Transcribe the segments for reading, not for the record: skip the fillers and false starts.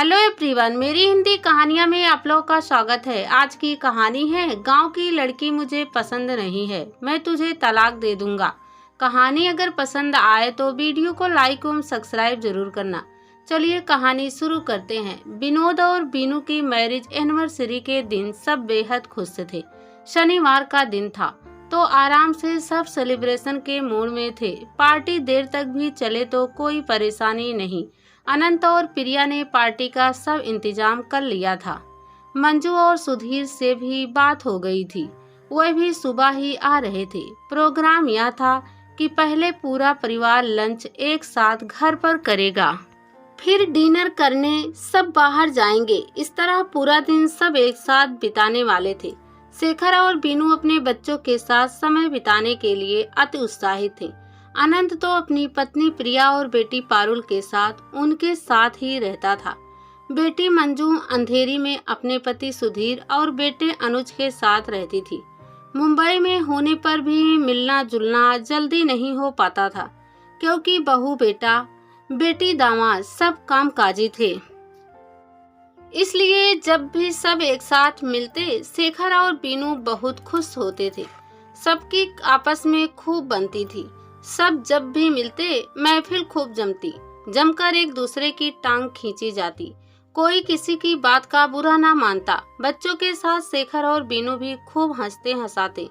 Hello everyone, मेरी हिंदी कहानियाँ में आप लोगों का स्वागत है। आज की कहानी है गांव की लड़की मुझे पसंद नहीं है, मैं तुझे तलाक दे दूंगा। कहानी अगर पसंद आए तो वीडियो को लाइक और सब्सक्राइब जरूर करना। चलिए कहानी शुरू करते हैं। विनोद और बीनू की मैरिज एनिवर्सरी के दिन सब बेहद खुश थे। शनिवार का दिन था तो आराम से सब सेलिब्रेशन के मूड में थे। पार्टी देर तक भी चले तो कोई परेशानी नहीं। अनंत और प्रिया ने पार्टी का सब इंतजाम कर लिया था। मंजू और सुधीर से भी बात हो गई थी, वह भी सुबह ही आ रहे थे। प्रोग्राम यह था कि पहले पूरा परिवार लंच एक साथ घर पर करेगा, फिर डिनर करने सब बाहर जाएंगे। इस तरह पूरा दिन सब एक साथ बिताने वाले थे। शेखर और बीनू अपने बच्चों के साथ समय बिताने के लिए अति उत्साहित थे। अनंत तो अपनी पत्नी प्रिया और बेटी पारुल के साथ उनके साथ ही रहता था। बेटी मंजू अंधेरी में अपने पति सुधीर और बेटे अनुज के साथ रहती थी। मुंबई में होने पर भी मिलना जुलना जल्दी नहीं हो पाता था, क्योंकि बहू बेटा बेटी दामाद सब कामकाजी थे। इसलिए जब भी सब एक साथ मिलते शेखर और बीनू बहुत खुश होते थे। सबकी आपस में खूब बनती थी। सब जब भी मिलते महफिल खूब जमकर एक दूसरे की टांग खींची जाती। कोई किसी की बात का बुरा ना मानता। बच्चों के साथ शेखर और बीनू भी खूब हंसते हंसाते।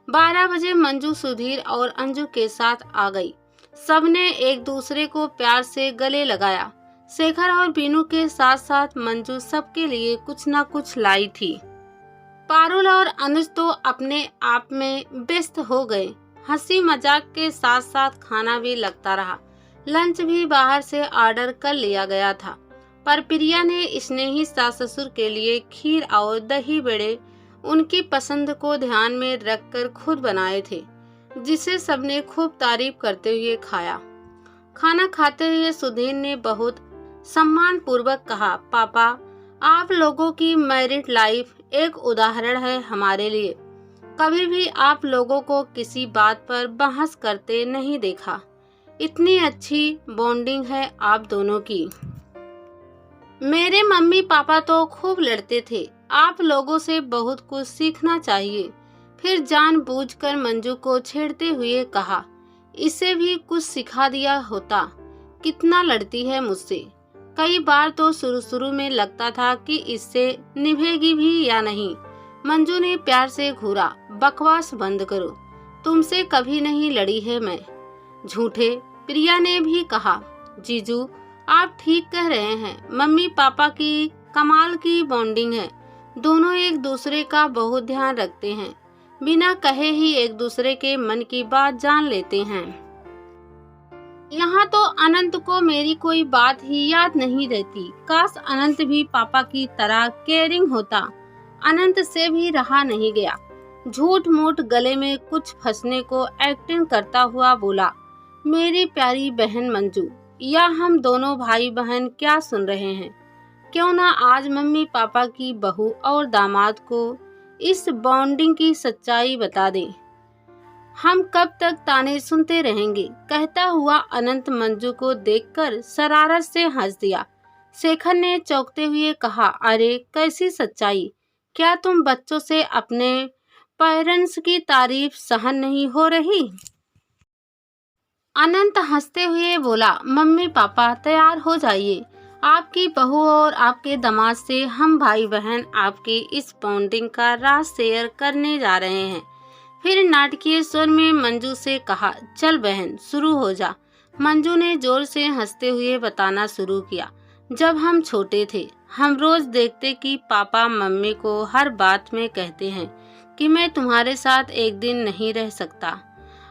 12 बजे मंजू सुधीर और अंजू के साथ आ गई। सबने एक दूसरे को प्यार से गले लगाया। शेखर और बीनू के साथ साथ मंजू सबके लिए कुछ न कुछ लाई थी। पारुल और अनुज तो अपने आप में व्यस्त हो गए। हंसी मजाक के साथ साथ खाना भी लगता रहा। लंच भी बाहर से ऑर्डर कर लिया गया था, पर प्रिया ने स्नेही सास ससुर के लिए खीर और दही बड़े उनकी पसंद को ध्यान में रखकर खुद बनाए थे, जिसे सबने खूब तारीफ करते हुए खाया। खाना खाते हुए सुधीर ने बहुत सम्मान पूर्वक कहा, पापा आप लोगों की मैरिड लाइफ एक उदाहरण है हमारे लिए। कभी भी आप लोगों को किसी बात पर बहस करते नहीं देखा। इतनी अच्छी बॉन्डिंग है आप दोनों की। मेरे मम्मी पापा तो खूब लड़ते थे, आप लोगों से बहुत कुछ सीखना चाहिए। फिर जानबूझकर मंजू को छेड़ते हुए कहा, इसे भी कुछ सिखा दिया होता, कितना लड़ती है मुझसे। कई बार तो शुरू में लगता था कि इससे निभेगी भी या नहीं। मंजू ने प्यार से घूरा, बकवास बंद करो, तुमसे कभी नहीं लड़ी है मैं। झूठे। प्रिया ने भी कहा, जीजू आप ठीक कह रहे हैं, मम्मी पापा की कमाल की बॉन्डिंग है। दोनों एक दूसरे का बहुत ध्यान रखते हैं, बिना कहे ही एक दूसरे के मन की बात जान लेते हैं। यहाँ तो अनंत को मेरी कोई बात ही याद नहीं रहती। काश अनंत भी पापा की तरह केयरिंग होता। अनंत से भी रहा नहीं गया। झूठ मूठ गले में कुछ फंसने को एक्टिंग करता हुआ बोला, मेरी प्यारी बहन मंजू, या हम दोनों भाई बहन क्या सुन रहे हैं? क्यों ना आज मम्मी पापा की बहू और दामाद को इस बॉन्डिंग की सच्चाई बता दें। हम कब तक ताने सुनते रहेंगे? कहता हुआ अनंत मंजू को देखकर शरारत से हंस दिया। शेखर ने चौंकते हुए कहा, अरे कैसी सच्चाई? क्या तुम बच्चों से अपने पेरेंट्स की तारीफ सहन नहीं हो रही? अनंत हंसते हुए बोला, मम्मी पापा तैयार हो जाइए, आपकी बहू और आपके दामाद से हम भाई बहन आपके इस बॉन्डिंग का राज शेयर करने जा रहे हैं। फिर नाटकीय स्वर में मंजू से कहा, चल बहन शुरू हो जा। मंजू ने जोर से हंसते हुए बताना शुरू किया, जब हम छोटे थे हम रोज देखते कि पापा मम्मी को हर बात में कहते हैं कि मैं तुम्हारे साथ एक दिन नहीं रह सकता।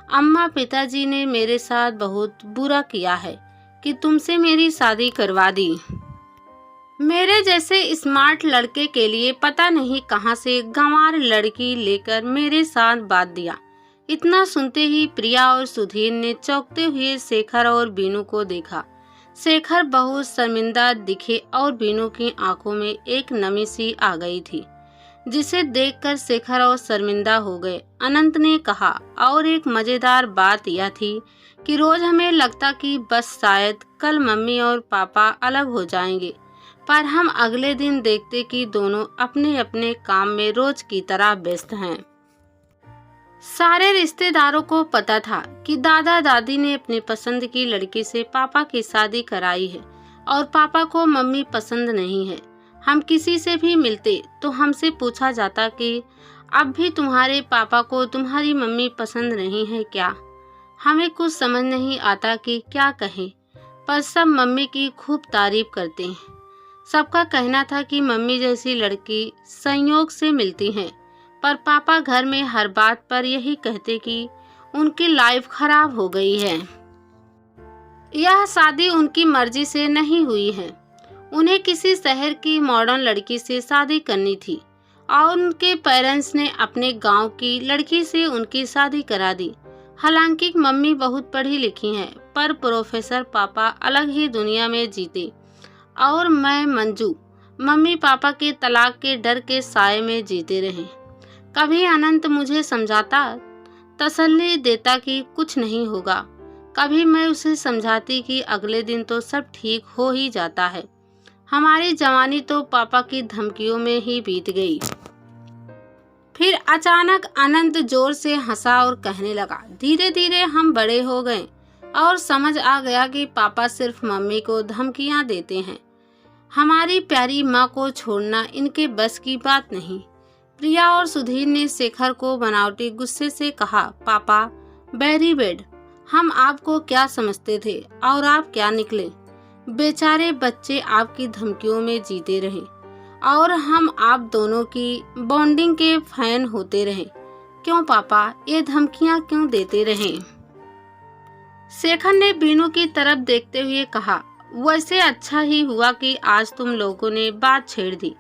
अम्मा पिताजी ने मेरे साथ बहुत बुरा किया है कि तुमसे मेरी शादी करवा दी। मेरे जैसे स्मार्ट लड़के के लिए पता नहीं कहां से गंवार लड़की लेकर मेरे साथ बात दिया। इतना सुनते ही प्रिया और सुधीर ने चौंकते हुए शेखर और बीनू को देखा। शेखर बहुत शर्मिंदा दिखे और बीनू की आंखों में एक नमी सी आ गई थी, जिसे देखकर शेखर और शर्मिंदा हो गए। अनंत ने कहा, और एक मजेदार बात यह थी कि रोज हमें लगता कि बस शायद कल मम्मी और पापा अलग हो जाएंगे, पर हम अगले दिन देखते कि दोनों अपने अपने काम में रोज की तरह व्यस्त हैं। सारे रिश्तेदारों को पता था कि दादा दादी ने अपनी पसंद की लड़की से पापा की शादी कराई है और पापा को मम्मी पसंद नहीं है। हम किसी से भी मिलते तो हमसे पूछा जाता कि अब भी तुम्हारे पापा को तुम्हारी मम्मी पसंद नहीं है क्या। हमें कुछ समझ नहीं आता कि क्या कहें, पर सब मम्मी की खूब तारीफ करते हैं। सबका कहना था कि मम्मी जैसी लड़की संयोग से मिलती है, पर पापा घर में हर बात पर यही कहते कि उनकी लाइफ खराब हो गई है। यह शादी उनकी मर्जी से नहीं हुई है। उन्हें किसी शहर की मॉडर्न लड़की से शादी करनी थी और उनके पेरेंट्स ने अपने गांव की लड़की से उनकी शादी करा दी। हालांकि मम्मी बहुत पढ़ी लिखी हैं, पर प्रोफेसर पापा अलग ही दुनिया में जीते और मैं मंजू मम्मी पापा के तलाक के डर के साए में जीते रहे। कभी अनंत मुझे समझाता, तसल्ली देता कि कुछ नहीं होगा। कभी मैं उसे समझाती कि अगले दिन तो सब ठीक हो ही जाता है। हमारी जवानी तो पापा की धमकियों में ही बीत गई। फिर अचानक अनंत जोर से हंसा और कहने लगा, धीरे धीरे हम बड़े हो गए और समझ आ गया कि पापा सिर्फ मम्मी को धमकियां देते हैं। हमारी प्यारी माँ को छोड़ना इनके बस की बात नहीं। प्रिया और सुधीर ने शेखर को बनावटी गुस्से से कहा, पापा वेरी बैड, हम आपको क्या समझते थे और आप क्या निकले। बेचारे बच्चे आपकी धमकियों में जीते रहे और हम आप दोनों की बॉन्डिंग के फैन होते रहे। क्यों पापा ये धमकियां क्यों देते रहे। शेखर ने बीनू की तरफ देखते हुए कहा, वैसे अच्छा ही हुआ कि आज तुम लोगों ने बात छेड़ दी।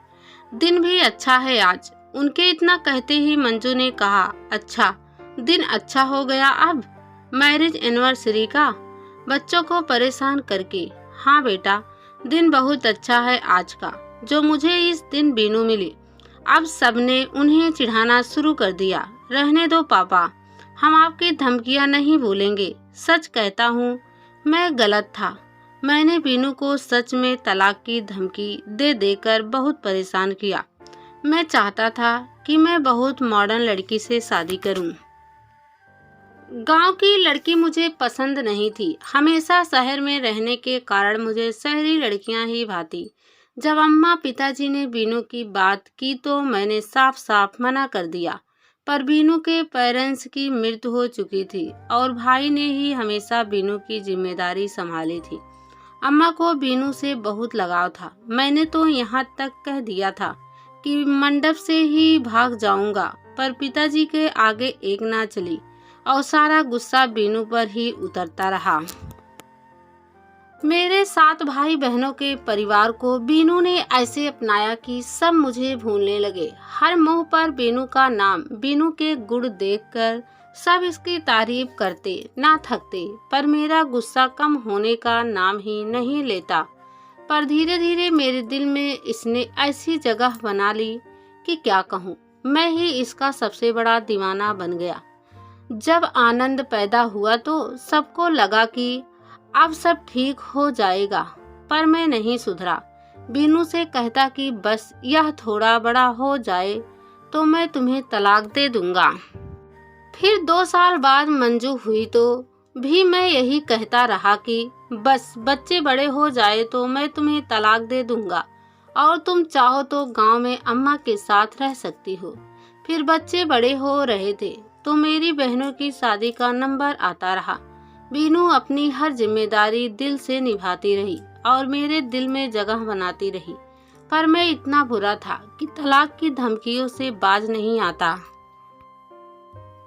दिन भी अच्छा है आज। उनके इतना कहते ही मंजू ने कहा, अच्छा दिन अच्छा हो गया अब मैरिज एनिवर्सरी का, बच्चों को परेशान करके। हाँ बेटा, दिन बहुत अच्छा है आज का, जो मुझे इस दिन बीनू मिली। अब सबने उन्हें चिढ़ाना शुरू कर दिया। रहने दो पापा, हम आपकी धमकियां नहीं भूलेंगे। सच कहता हूँ मैं गलत था। मैंने बीनू को सच में तलाक की धमकी दे देकर बहुत परेशान किया। मैं चाहता था कि मैं बहुत मॉडर्न लड़की से शादी करूं। गांव की लड़की मुझे पसंद नहीं थी। हमेशा शहर में रहने के कारण मुझे शहरी लड़कियां ही भाती। जब अम्मा पिताजी ने बीनू की बात की तो मैंने साफ साफ मना कर दिया, पर बीनू के पेरेंट्स की मृत्यु हो चुकी थी और भाई ने ही हमेशा बीनू की जिम्मेदारी संभाली थी। अम्मा को बीनू से बहुत लगाव था। मैंने तो यहाँ तक कह दिया था कि मंडप से ही भाग जाऊंगा, पर पिताजी के आगे एक ना चली और सारा गुस्सा बीनू पर ही उतरता रहा। मेरे 7 भाई बहनों के परिवार को बीनू ने ऐसे अपनाया कि सब मुझे भूलने लगे। हर मुंह पर बीनू का नाम, बीनू के गुण देखकर सब इसकी तारीफ करते ना थकते, पर मेरा गुस्सा कम होने का नाम ही नहीं लेता। पर धीरे धीरे मेरे दिल में इसने ऐसी जगह बना ली कि क्या कहूँ, मैं ही इसका सबसे बड़ा दीवाना बन गया। जब आनंद पैदा हुआ तो सबको लगा कि अब सब ठीक हो जाएगा, पर मैं नहीं सुधरा। बीनू से कहता कि बस यह थोड़ा बड़ा हो जाए तो मैं तुम्हें तलाक दे दूंगा। फिर 2 साल बाद मंजू हुई तो भी मैं यही कहता रहा कि बस बच्चे बड़े हो जाए तो मैं तुम्हें तलाक दे दूंगा और तुम चाहो तो गांव में अम्मा के साथ रह सकती हो। फिर बच्चे बड़े हो रहे थे तो मेरी बहनों की शादी का नंबर आता रहा। बीनू अपनी हर जिम्मेदारी दिल से निभाती रही और मेरे दिल में जगह बनाती रही, पर मैं इतना बुरा था कि तलाक की धमकियों से बाज नहीं आता।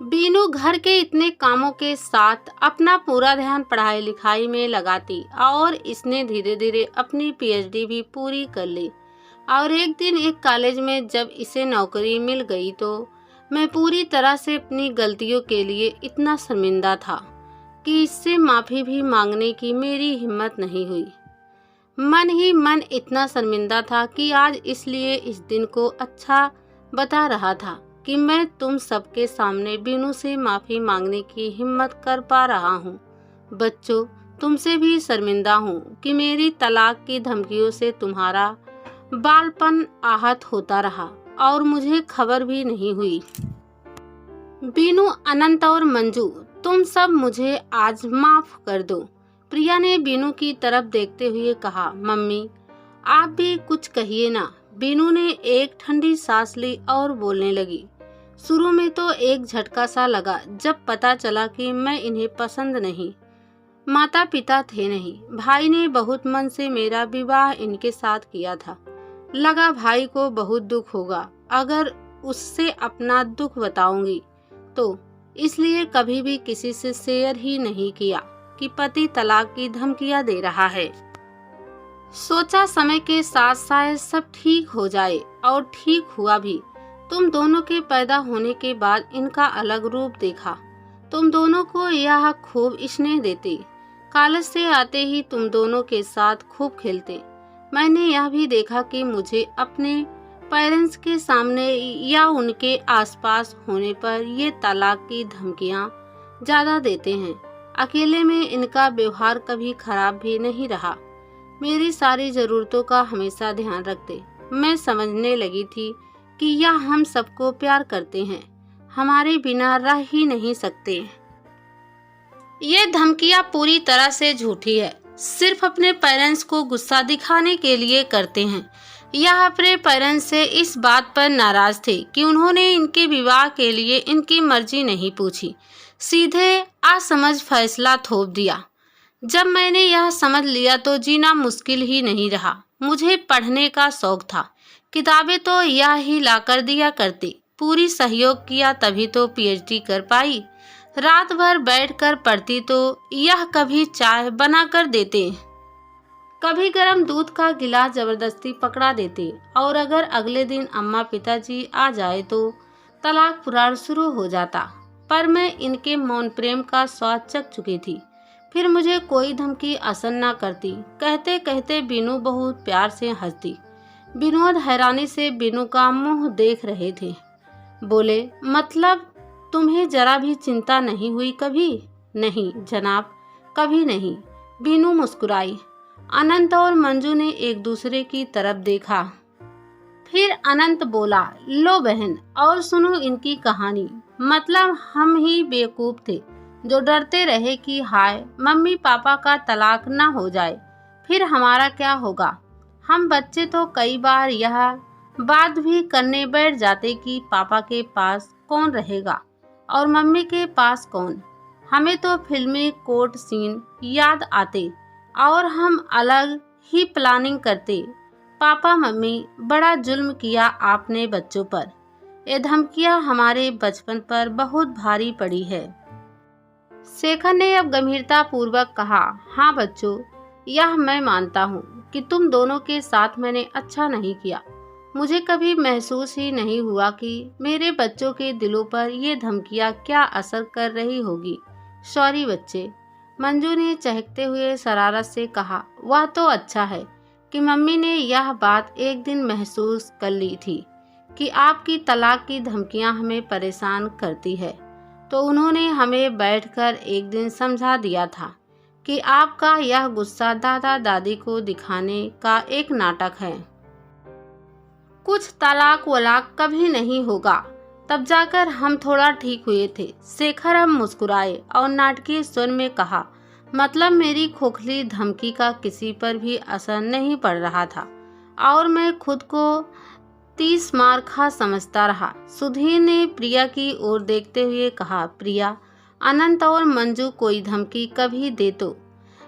बीनू घर के इतने कामों के साथ अपना पूरा ध्यान पढ़ाई लिखाई में लगाती और इसने धीरे धीरे अपनी पीएचडी भी पूरी कर ली। और एक दिन एक कॉलेज में जब इसे नौकरी मिल गई तो मैं पूरी तरह से अपनी गलतियों के लिए इतना शर्मिंदा था कि इससे माफ़ी भी मांगने की मेरी हिम्मत नहीं हुई। मन ही मन इतना शर्मिंदा था कि आज इसलिए इस दिन को अच्छा बता रहा था कि मैं तुम सबके सामने बीनू से माफ़ी मांगने की हिम्मत कर पा रहा हूँ। बच्चों, तुमसे भी शर्मिंदा हूँ कि मेरी तलाक की धमकियों से तुम्हारा बालपन आहत होता रहा और मुझे खबर भी नहीं हुई। बीनू, अनंत और मंजू, तुम सब मुझे आज माफ कर दो। प्रिया ने बीनू की तरफ देखते हुए कहा। मम्मी, आप भी कुछ कहिए ना। बीनू ने एक ठंडी सांस ली और बोलने लगी। शुरू में तो एक झटका सा लगा जब पता चला कि मैं इन्हें पसंद नहीं। माता पिता थे नहीं। भाई ने बहुत मन से मेरा विवाह इनके साथ किया था। लगा भाई को बहुत दुख होगा अगर उससे अपना दुख बताऊंगी तो, इसलिए कभी भी किसी से शेयर ही नहीं किया कि पति तलाक की धमकियां दे रहा है। सोचा समय के साथ शायद सब ठीक हो जाए, और ठीक हुआ भी। तुम दोनों के पैदा होने के बाद इनका अलग रूप देखा। तुम दोनों को यह खूब स्नेह देते। कॉलेज से आते ही तुम दोनों के साथ खूब खेलते। मैंने यह भी देखा कि मुझे अपने पेरेंट्स के सामने या उनके आसपास होने पर ये तलाक की धमकियां ज्यादा देते हैं। अकेले में इनका व्यवहार कभी खराब भी नहीं रहा। मेरी सारी जरूरतों का हमेशा ध्यान रखते। मैं समझने लगी थी कि यह हम सबको प्यार करते हैं, हमारे बिना रह ही नहीं सकते। ये धमकियां पूरी तरह से झूठी है। सिर्फ अपने पेरेंट्स को गुस्सा दिखाने के लिए करते हैं। यह अपने पेरेंट्स से इस बात पर नाराज थे कि उन्होंने इनके विवाह के लिए इनकी मर्जी नहीं पूछी, सीधे असमझ फैसला थोप दिया। जब मैंने यह समझ लिया तो जीना मुश्किल ही नहीं रहा। मुझे पढ़ने का शौक था। किताबें तो यह ही ला कर दिया करती। पूरी सहयोग किया तभी तो पीएचडी कर पाई। रात भर बैठकर पढ़ती तो यह कभी चाय बना कर देते, कभी गर्म दूध का गिलास जबरदस्ती पकड़ा देते, और अगर अगले दिन अम्मा पिताजी आ जाए तो तलाक पुराण शुरू हो जाता। पर मैं इनके मौन प्रेम का स्वाद चख चुकी थी। फिर मुझे कोई धमकी असर न करती। कहते कहते बीनू बहुत प्यार से हंसती। विनोद हैरानी से बीनू का मुंह देख रहे थे। बोले, मतलब तुम्हें जरा भी चिंता नहीं हुई कभी? नहीं जनाब, कभी नहीं। बीनू मुस्कुराई। अनंत और मंजू ने एक दूसरे की तरफ देखा। फिर अनंत बोला, लो बहन, और सुनो इनकी कहानी। मतलब हम ही बेवकूफ थे जो डरते रहे कि हाय मम्मी पापा का तलाक न हो जाए, फिर हमारा क्या होगा। हम बच्चे तो कई बार यह बात भी करने बैठ जाते कि पापा के पास कौन रहेगा और मम्मी के पास कौन। हमें तो फिल्मी कोर्ट सीन याद आते और हम अलग ही प्लानिंग करते। पापा मम्मी, बड़ा जुल्म किया आपने बच्चों पर। ये धमकियां हमारे बचपन पर बहुत भारी पड़ी है। शेखर ने अब गंभीरता पूर्वक कहा, हाँ बच्चों, यह मैं मानता हूँ कि तुम दोनों के साथ मैंने अच्छा नहीं किया। मुझे कभी महसूस ही नहीं हुआ कि मेरे बच्चों के दिलों पर ये धमकियाँ क्या असर कर रही होगी। सॉरी बच्चे। मंजू ने चहकते हुए शरारत से कहा, वह तो अच्छा है कि मम्मी ने यह बात एक दिन महसूस कर ली थी कि आपकी तलाक की धमकियां हमें परेशान करती है, तो उन्होंने हमें बैठकर एक दिन समझा दिया था कि आपका यह गुस्सा दादा दादी को दिखाने का एक नाटक है। कुछ तलाक वलाक कभी नहीं होगा। तब जाकर हम थोड़ा ठीक हुए थे। शेखर अब मुस्कुराए और नाटकीय स्वर में कहा, मतलब मेरी खोखली धमकी का किसी पर भी असर नहीं पड़ रहा था और मैं खुद को 30 मार खा समझता रहा। सुधीर ने प्रिया की ओर देखते हुए कहा, प्रिया, अनंत और मंजू कोई धमकी कभी दे तो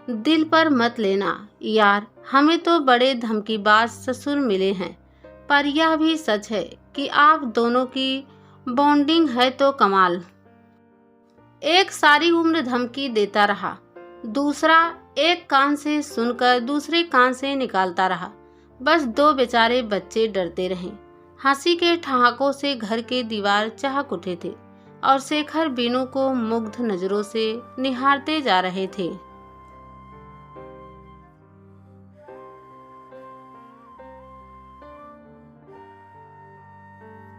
दिल पर मत लेना यार। हमें तो बड़े धमकीबाज ससुर मिले हैं, पर यह भी सच है कि आप दोनों की बॉन्डिंग है तो कमाल। एक सारी उम्र धमकी देता रहा, दूसरा एक कान से सुनकर दूसरे कान से निकालता रहा। बस 2 बेचारे बच्चे डरते रहे। हंसी के ठहाकों से घर के दीवार चहक उठे थे और शेखर बीनू को मुग्ध नजरों से निहारते जा रहे थे।